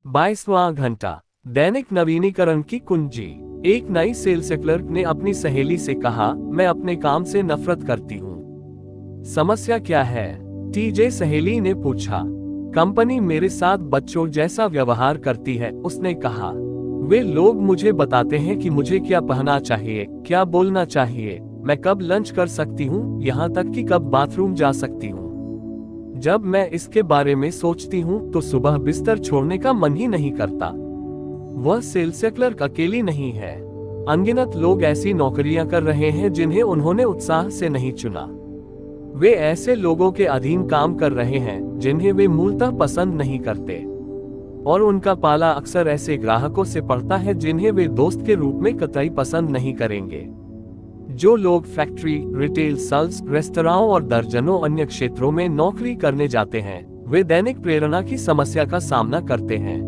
22वां घंटा। दैनिक नवीनीकरण की कुंजी। एक नई सेल्स क्लर्क ने अपनी सहेली से कहा, मैं अपने काम से नफरत करती हूँ। समस्या क्या है? टीजे सहेली ने पूछा। कंपनी मेरे साथ बच्चों जैसा व्यवहार करती है, उसने कहा। वे लोग मुझे बताते हैं कि मुझे क्या पहनना चाहिए, क्या बोलना चाहिए, मैं कब लंच कर सकती हूँ, यहाँ तक कि कब बाथरूम जा सकती हूँ। जब मैं इसके बारे में सोचती हूँ तो सुबह बिस्तर छोड़ने का मन ही नहीं करता। वह सेल्स क्लर्क अकेली नहीं है। अनगिनत लोग ऐसी नौकरियां कर रहे हैं जिन्हें उन्होंने उत्साह से नहीं चुना। वे ऐसे लोगों के अधीन काम कर रहे हैं जिन्हें वे मूलतः पसंद नहीं करते, और उनका पाला अक्सर ऐसे ग्राहकों से पड़ता है जिन्हें वे दोस्त के रूप में कतई पसंद नहीं करेंगे। जो लोग फैक्ट्री, रिटेल सेल्स, रेस्तरां और दर्जनों अन्य क्षेत्रों में नौकरी करने जाते हैं, वे दैनिक प्रेरणा की समस्या का सामना करते हैं।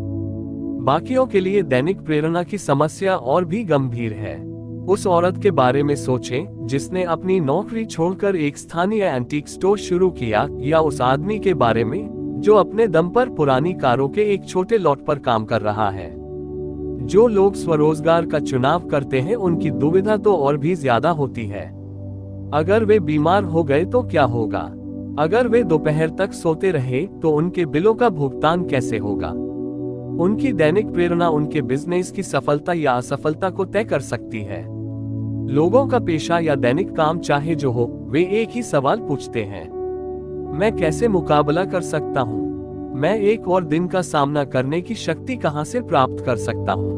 बाकियों के लिए दैनिक प्रेरणा की समस्या और भी गंभीर है। उस औरत के बारे में सोचें जिसने अपनी नौकरी छोड़कर एक स्थानीय एंटीक स्टोर शुरू किया, या उस आदमी के बारे में जो अपने दम पर पुरानी कारों के एक छोटे लॉट पर काम कर रहा है। जो लोग स्वरोजगार का चुनाव करते हैं, उनकी दुविधा तो और भी ज्यादा होती है। अगर वे बीमार हो गए तो क्या होगा? अगर वे दोपहर तक सोते रहे तो उनके बिलों का भुगतान कैसे होगा? उनकी दैनिक प्रेरणा उनके बिजनेस की सफलता या असफलता को तय कर सकती है। लोगों का पेशा या दैनिक काम चाहे जो हो, वे एक ही सवाल पूछते हैं, मैं कैसे मुकाबला कर सकता हूँ? मैं एक और दिन का सामना करने की शक्ति कहां से प्राप्त कर सकता हूं?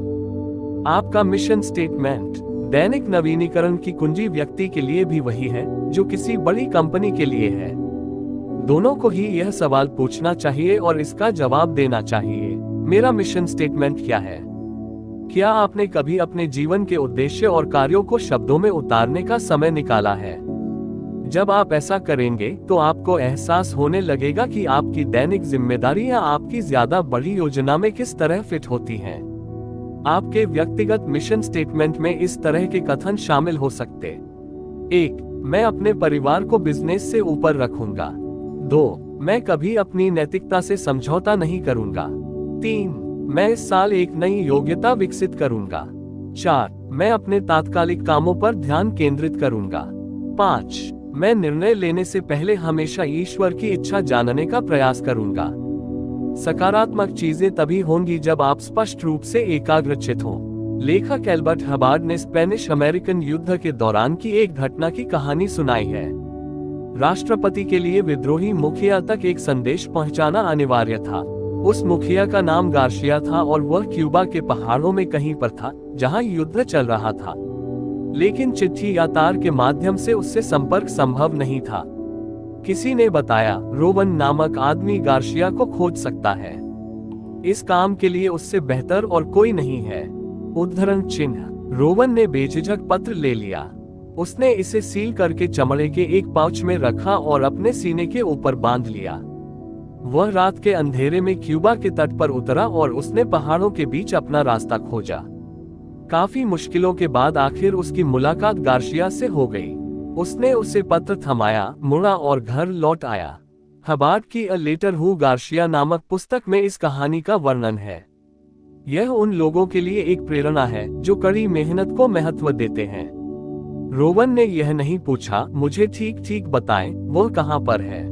आपका मिशन स्टेटमेंट। दैनिक नवीनीकरण की कुंजी व्यक्ति के लिए भी वही है जो किसी बड़ी कंपनी के लिए है। दोनों को ही यह सवाल पूछना चाहिए और इसका जवाब देना चाहिए, मेरा मिशन स्टेटमेंट क्या है? क्या आपने कभी अपने जीवन के उद्देश्य और कार्यों को शब्दों में उतारने का समय निकाला है? जब आप ऐसा करेंगे तो आपको एहसास होने लगेगा कि आपकी दैनिक जिम्मेदारियां आपकी ज्यादा बड़ी योजना में किस तरह फिट होती हैं। आपके व्यक्तिगत मिशन स्टेटमेंट में इस तरह के कथन शामिल हो सकते। 1. मैं अपने परिवार को बिजनेस से ऊपर रखूंगा। 2. मैं कभी अपनी नैतिकता से समझौता नहीं करूंगा। 3. मैं इस साल एक नई योग्यता विकसित करूंगा। 4. मैं अपने तात्कालिक कामों पर ध्यान केंद्रित करूंगा। 5. मैं निर्णय लेने से पहले हमेशा ईश्वर की इच्छा जानने का प्रयास करूंगा। सकारात्मक चीजें तभी होंगी जब आप स्पष्ट रूप से एकाग्रचित हों। लेखक एल्बर्ट हबार्ड ने स्पेनिश अमेरिकन युद्ध के दौरान की एक घटना की कहानी सुनाई है। राष्ट्रपति के लिए विद्रोही मुखिया तक एक संदेश पहुंचाना अनिवार्य था। उस मुखिया का नाम गार्शिया था और वह क्यूबा के पहाड़ों में कहीं पर था जहां युद्ध चल रहा था, लेकिन चिट्ठी या तार के माध्यम से उससे संपर्क संभव नहीं था। किसी ने बताया, रोवन नामक आदमी गार्शिया को खोज सकता है। इस काम के लिए उससे बेहतर और कोई नहीं है। उद्धरण चिन्ह। रोवन ने बेझिझक पत्र ले लिया। उसने इसे सील करके चमड़े के एक पाउच में रखा और अपने सीने के ऊपर बांध लिया। वह रात के अंधेरे में क्यूबा के तट पर उतरा और उसने पहाड़ों के बीच अपना रास्ता खोजा। काफी मुश्किलों के बाद आखिर उसकी मुलाकात गार्शिया से हो गई। उसने उसे पत्र थमाया, मुड़ा और घर लौट आया। हबार्ड की अ लेटर हु गार्शिया नामक पुस्तक में इस कहानी का वर्णन है। यह उन लोगों के लिए एक प्रेरणा है जो कड़ी मेहनत को महत्व देते हैं। रोवन ने यह नहीं पूछा, मुझे ठीक ठीक बताएं वह कहां पर है।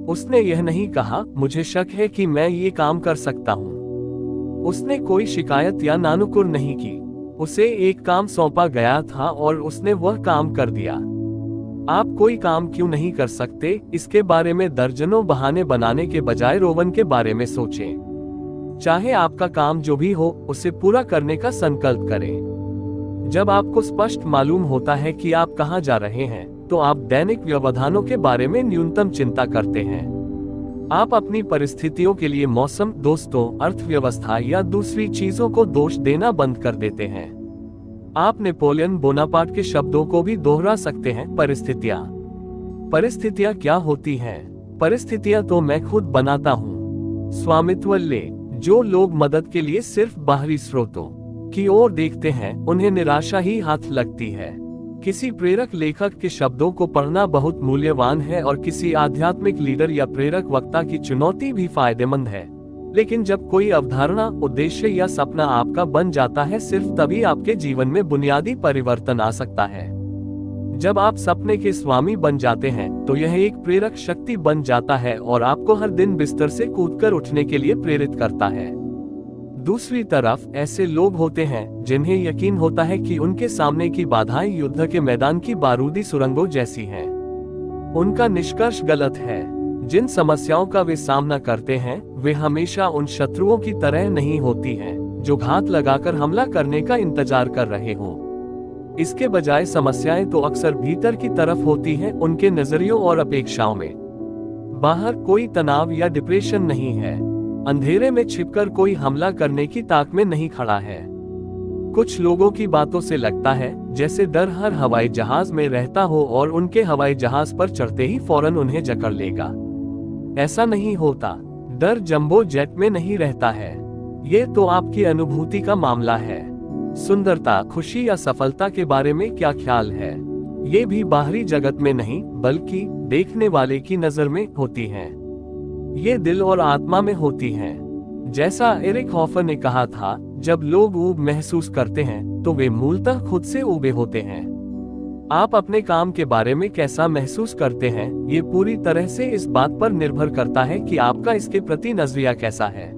उसने यह नहीं कहा, मुझे शक है कि मैं ये काम कर सकता हूं। उसने कोई शिकायत या नानुकुर नहीं की। उसे एक काम सौंपा गया था और उसने वह काम कर दिया। आप कोई काम क्यों नहीं कर सकते, इसके बारे में दर्जनों बहाने बनाने के बजाय रोवन के बारे में सोचें। चाहे आपका काम जो भी हो, उसे पूरा करने का संकल्प करें। जब आपको स्पष्ट मालूम होता है कि आप कहां जा रहे हैं, तो आप दैनिक व्यवधानों के बारे में न्यूनतम चिंता करते हैं। आप अपनी परिस्थितियों के लिए मौसम, दोस्तों, अर्थव्यवस्था या दूसरी चीजों को दोष देना बंद कर देते हैं। आप नेपोलियन बोनापार्ट के शब्दों को भी दोहरा सकते हैं, परिस्थितियां क्या होती हैं? परिस्थितियां तो मैं खुद बनाता हूं। स्वामित्व ले। जो लोग मदद के लिए सिर्फ बाहरी स्रोतों की ओर देखते हैं, उन्हें निराशा ही हाथ लगती है। किसी प्रेरक लेखक के शब्दों को पढ़ना बहुत मूल्यवान है और किसी आध्यात्मिक लीडर या प्रेरक वक्ता की चुनौती भी फायदेमंद है। लेकिन जब कोई अवधारणा, उद्देश्य या सपना आपका बन जाता है, सिर्फ तभी आपके जीवन में बुनियादी परिवर्तन आ सकता है। जब आप सपने के स्वामी बन जाते हैं तो यह एक प्रेरक शक्ति बन जाता है और आपको हर दिन बिस्तर से कूदकर उठने के लिए प्रेरित करता है। दूसरी तरफ ऐसे लोग होते हैं जिन्हें यकीन होता है कि उनके सामने की बाधाएं युद्ध के मैदान की बारूदी सुरंगों जैसी हैं। उनका निष्कर्ष गलत है। जिन समस्याओं का वे सामना करते हैं वे हमेशा उन शत्रुओं की तरह नहीं होती हैं जो घात लगाकर हमला करने का इंतजार कर रहे हों। इसके बजाय समस्याएं तो अक्सर भीतर की तरफ होती हैं, उनके नजरियों और अपेक्षाओं में। बाहर कोई तनाव या डिप्रेशन नहीं है, अंधेरे में छिपकर कोई हमला करने की ताक में नहीं खड़ा है। कुछ लोगों की बातों से लगता है जैसे डर हर हवाई जहाज में रहता हो और उनके हवाई जहाज पर चढ़ते ही फौरन उन्हें जकड़ लेगा। ऐसा नहीं होता। डर जंबो जेट में नहीं रहता है। ये तो आपकी अनुभूति का मामला है। सुंदरता, खुशी या सफलता के बारे में क्या ख्याल है, ये भी बाहरी जगत में नहीं बल्कि देखने वाले की नजर में होती हैं। ये दिल और आत्मा में होती हैं। जैसा एरिक हॉफर ने कहा था, जब लोग ऊब महसूस करते हैं तो वे मूलतः खुद से ऊबे होते हैं। आप अपने काम के बारे में कैसा महसूस करते हैं, ये पूरी तरह से इस बात पर निर्भर करता है कि आपका इसके प्रति नजरिया कैसा है।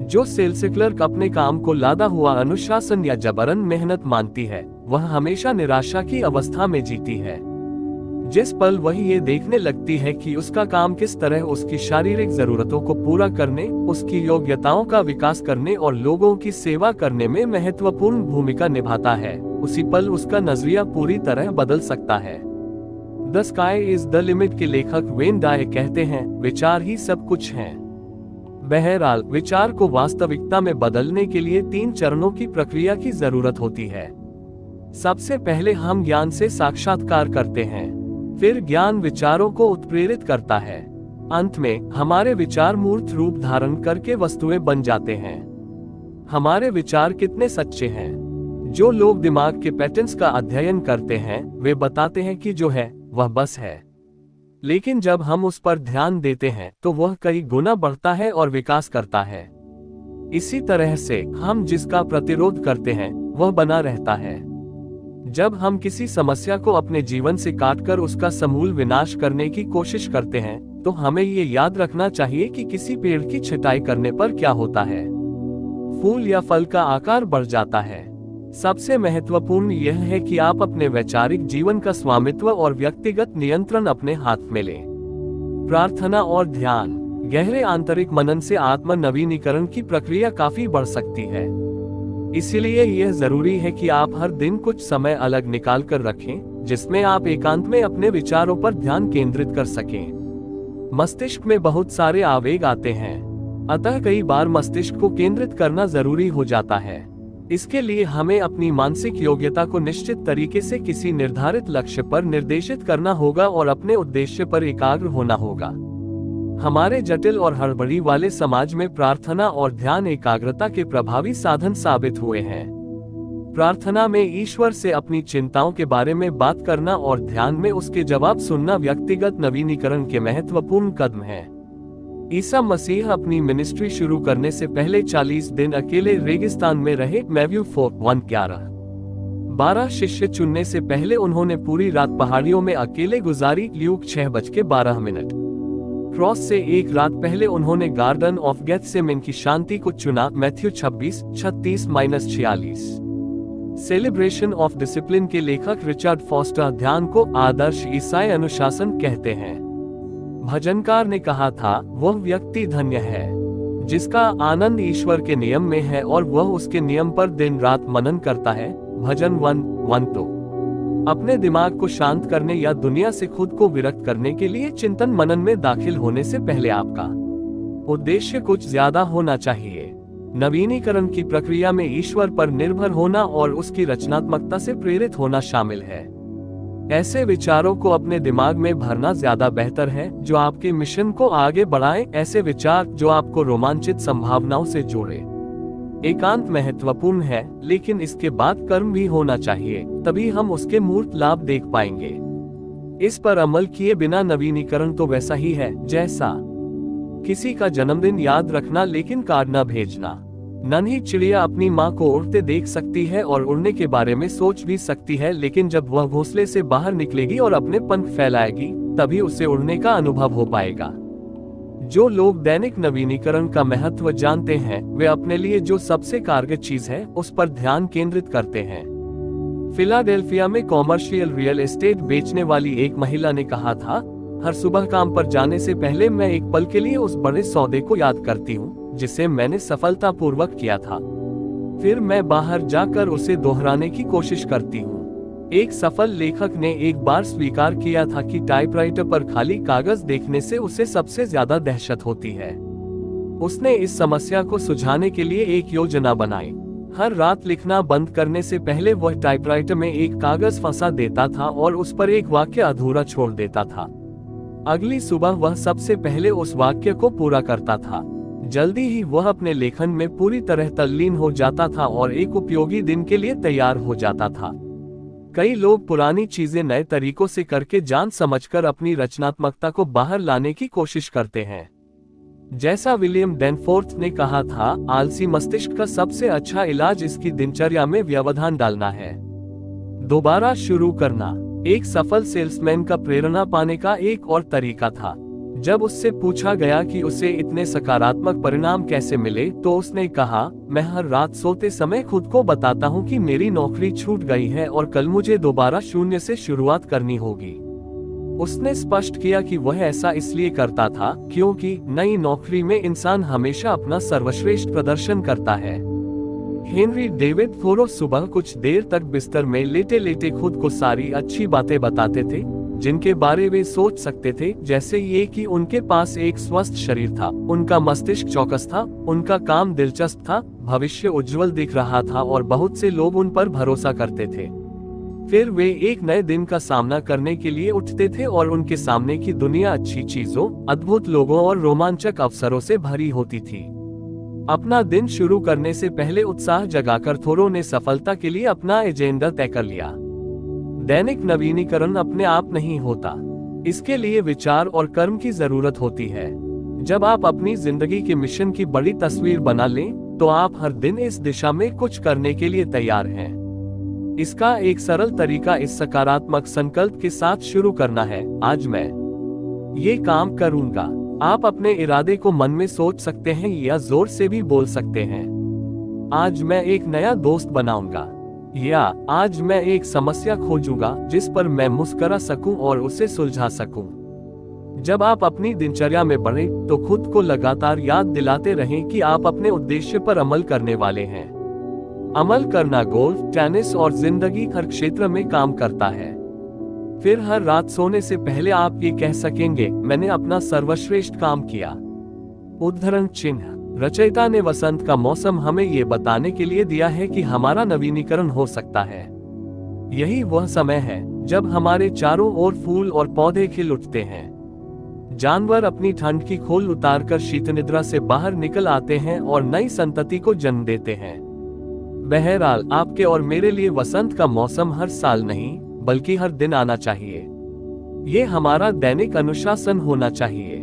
जो सेल्स क्लर्क अपने काम को लादा हुआ अनुशासन या जबरन मेहनत मानती है, वह हमेशा निराशा की अवस्था में जीती है। जिस पल वह ये देखने लगती है कि उसका काम किस तरह उसकी शारीरिक जरूरतों को पूरा करने, उसकी योग्यताओं का विकास करने और लोगों की सेवा करने में महत्वपूर्ण भूमिका निभाता है, उसी पल उसका नजरिया पूरी तरह बदल सकता है। The sky is the limit के लेखक वेन डाय कहते हैं, विचार ही सब कुछ है। बहरहाल, विचार को वास्तविकता में बदलने के लिए 3 चरणों की प्रक्रिया की जरूरत होती है। सबसे पहले हम ज्ञान से साक्षात्कार करते हैं, फिर ज्ञान विचारों को उत्प्रेरित करता है, अंत में हमारे विचार मूर्त रूप धारण करके वस्तुएं बन जाते हैं। हमारे विचार कितने सच्चे हैं? जो लोग दिमाग के पैटर्न्स का अध्ययन करते हैं वे बताते हैं कि जो है वह बस है, लेकिन जब हम उस पर ध्यान देते हैं तो वह कई गुना बढ़ता है और विकास करता है। इसी तरह से हम जिसका प्रतिरोध करते हैं वह बना रहता है। जब हम किसी समस्या को अपने जीवन से काटकर उसका समूल विनाश करने की कोशिश करते हैं तो हमें ये याद रखना चाहिए कि किसी पेड़ की छटाई करने पर क्या होता है, फूल या फल का आकार बढ़ जाता है। सबसे महत्वपूर्ण यह है कि आप अपने वैचारिक जीवन का स्वामित्व और व्यक्तिगत नियंत्रण अपने हाथ में लें। प्रार्थना और ध्यान, गहरे आंतरिक मनन से आत्म नवीनीकरण की प्रक्रिया काफी बढ़ सकती है। इसलिए यह जरूरी है कि आप हर दिन कुछ समय अलग निकाल कर रखें जिसमें आप एकांत में अपने विचारों पर ध्यान केंद्रित कर सकें। मस्तिष्क में बहुत सारे आवेग आते हैं, अतः कई बार मस्तिष्क को केंद्रित करना जरूरी हो जाता है। इसके लिए हमें अपनी मानसिक योग्यता को निश्चित तरीके से किसी निर्धारित लक्ष्य पर निर्देशित करना होगा और अपने उद्देश्य पर एकाग्र होना होगा। हमारे जटिल और हड़बड़ी वाले समाज में प्रार्थना और ध्यान एकाग्रता के प्रभावी साधन साबित हुए हैं। प्रार्थना में ईश्वर से अपनी चिंताओं के बारे में बात करना और ध्यान में उसके जवाब सुनना व्यक्तिगत नवीनीकरण के महत्वपूर्ण कदम हैं। ईसा मसीह अपनी मिनिस्ट्री शुरू करने से पहले 40 दिन अकेले रेगिस्तान में रहे। मैथ्यू 4:11। 12 शिष्य चुनने से पहले उन्होंने पूरी रात पहाड़ियों में अकेले गुजारी। ल्यूक 6:12। क्रॉस से एक रात पहले उन्होंने गार्डन ऑफ गेथसेमने की शांति को चुना। मैथ्यू 26:36-46। सेलिब्रेशन ऑफ डिसिप्लिन के लेखक रिचर्ड फॉस्टर ध्यान को आदर्श ईसाई अनुशासन कहते हैं। भजनकार ने कहा था, वह व्यक्ति धन्य है जिसका आनंद ईश्वर के नियम में है और वह उसके नियम पर दिन रात मनन करता है। भजन 1:1। तो अपने दिमाग को शांत करने या दुनिया से खुद को विरक्त करने के लिए चिंतन मनन में दाखिल होने से पहले आपका उद्देश्य कुछ ज्यादा होना चाहिए। नवीनीकरण की प्रक्रिया में ईश्वर पर निर्भर होना और उसकी रचनात्मकता से प्रेरित होना शामिल है। ऐसे विचारों को अपने दिमाग में भरना ज्यादा बेहतर है जो आपके मिशन को आगे बढ़ाएं, ऐसे विचार जो आपको रोमांचित संभावनाओं से जोड़े। एकांत महत्वपूर्ण है, लेकिन इसके बाद कर्म भी होना चाहिए, तभी हम उसके मूर्त लाभ देख पाएंगे। इस पर अमल किए बिना नवीनीकरण तो वैसा ही है जैसा किसी का जन्मदिन याद रखना लेकिन कार्ड न भेजना। नन्ही चिड़िया अपनी माँ को उड़ते देख सकती है और उड़ने के बारे में सोच भी सकती है, लेकिन जब वह घोंसले से बाहर निकलेगी और अपने पंख फैलाएगी तभी उसे उड़ने का अनुभव हो पाएगा। जो लोग दैनिक नवीनीकरण का महत्व जानते हैं वे अपने लिए जो सबसे कारगर चीज है उस पर ध्यान केंद्रित करते हैं। फिलाडेल्फिया में कॉमर्शियल रियल एस्टेट बेचने वाली एक महिला ने कहा था, हर सुबह काम पर जाने से पहले मैं एक पल के लिए उस बड़े सौदे को याद करती हूँ जिसे मैंने सफलतापूर्वक किया था। फिर मैं बाहर जाकर उसे दोहराने की कोशिश करती हूँ। एक सफल लेखक ने एक बार स्वीकार किया था कि टाइपराइटर पर खाली कागज देखने से उसे सबसे ज्यादा दहशत होती है। उसने इस समस्या को सुलझाने के लिए एक योजना बनाई। हर रात लिखना बंद करने से पहले वह टाइपराइटर में एक कागज फंसा देता था और उस पर एक वाक्य अधूरा छोड़ देता था। अगली सुबह वह सबसे पहले उस वाक्य को पूरा करता था। जल्दी ही वह अपने लेखन में पूरी तरह तल्लीन हो जाता था और एक उपयोगी दिन के लिए तैयार हो जाता था। कई लोग पुरानी चीजें नए तरीकों से करके जान समझकर अपनी रचनात्मकता को बाहर लाने की कोशिश करते हैं। जैसा विलियम डैनफोर्थ ने कहा था, आलसी मस्तिष्क का सबसे अच्छा इलाज इसकी दिनचर्या में व्यवधान डालना है। दोबारा शुरू करना एक सफल सेल्समैन का प्रेरणा पाने का एक और तरीका था। जब उससे पूछा गया कि उसे इतने सकारात्मक परिणाम कैसे मिले तो उसने कहा, मैं हर रात सोते समय खुद को बताता हूँ कि मेरी नौकरी छूट गई है और कल मुझे दोबारा शून्य से शुरुआत करनी होगी। उसने स्पष्ट किया कि वह ऐसा इसलिए करता था क्योंकि नई नौकरी में इंसान हमेशा अपना सर्वश्रेष्ठ प्रदर्शन करता है। हेनरी डेविड थोरो सुबह कुछ देर तक बिस्तर में लेटे लेटे खुद को सारी अच्छी बातें बताते थे जिनके बारे वे सोच सकते थे, जैसे ये कि उनके पास एक स्वस्थ शरीर था, उनका मस्तिष्क चौकस था, उनका काम दिलचस्प था, भविष्य उज्जवल दिख रहा था और बहुत से लोग उन पर भरोसा करते थे। फिर वे एक नए दिन का सामना करने के लिए उठते थे और उनके सामने की दुनिया अच्छी चीजों, अद्भुत लोगों और रोमांचक अवसरों से भरी होती थी। अपना दिन शुरू करने से पहले उत्साह जगाकर थोरो ने सफलता के लिए अपना एजेंडा तय कर लिया। दैनिक नवीनीकरण अपने आप नहीं होता, इसके लिए विचार और कर्म की जरूरत होती है। जब आप अपनी जिंदगी के मिशन की बड़ी तस्वीर बना लें, तो आप हर दिन इस दिशा में कुछ करने के लिए तैयार हैं। इसका एक सरल तरीका इस सकारात्मक संकल्प के साथ शुरू करना है, आज मैं ये काम करूंगा। आप अपने इरादे को मन में सोच सकते हैं या जोर से भी बोल सकते हैं। आज मैं एक नया दोस्त बनाऊंगा, या आज मैं एक समस्या खोजूंगा जिस पर मैं मुस्कुरा सकूं और उसे सुलझा सकूं। जब आप अपनी दिनचर्या में बढ़े तो खुद को लगातार याद दिलाते रहें कि आप अपने उद्देश्य पर अमल करने वाले हैं। अमल करना गोल्फ, टेनिस और जिंदगी हर क्षेत्र में काम करता है। फिर हर रात सोने से पहले आप ये कह सकेंगे, मैंने अपना सर्वश्रेष्ठ काम किया। उद्धरण चिन्ह। रचयिता ने वसंत का मौसम हमें ये बताने के लिए दिया है कि हमारा नवीनीकरण हो सकता है। यही वह समय है जब हमारे चारों ओर फूल और पौधे खिल उठते हैं। जानवर अपनी ठंड की खोल उतारकर शीतनिद्रा से बाहर निकल आते हैं और नई संतति को जन्म देते हैं। बहरहाल, आपके और मेरे लिए वसंत का मौसम हर साल नहीं बल्कि हर दिन आना चाहिए। ये हमारा दैनिक अनुशासन होना चाहिए।